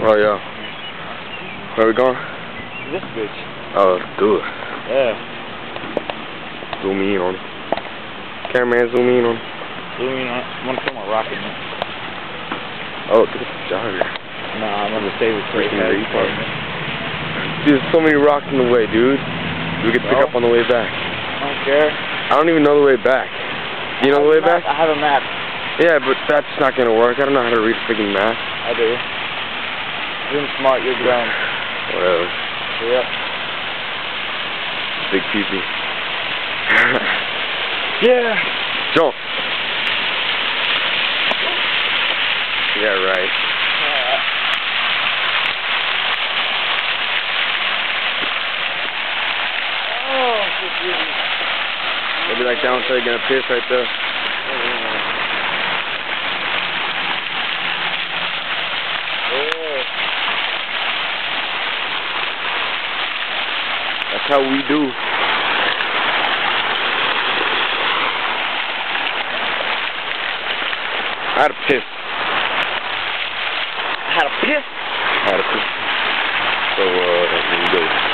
Oh, yeah. Where we going? This bitch. Oh, let's do it. Yeah. Zoom in on it. Cameraman, zoom in on it. Zoom in on it. I'm gonna put my rocket in it. Oh, get the jogger. Nah, I'm gonna save it for Freaking the retard. Dude, there's so many rocks in the way, dude. We could pick up on the way back. I don't care. I don't even know the way back. Do you know the way back? I have a map. Yeah, but that's not gonna work. I don't know how to read a freaking map. I do. You're smart, you're grown. Whatever. Yep. Big pee-pee. Yeah. Jump. Yeah, right. Oh, shit, really. Maybe like down so you're gonna piss right there. That's how we do. I had a piss. I had a piss. I had a piss. So, here we go.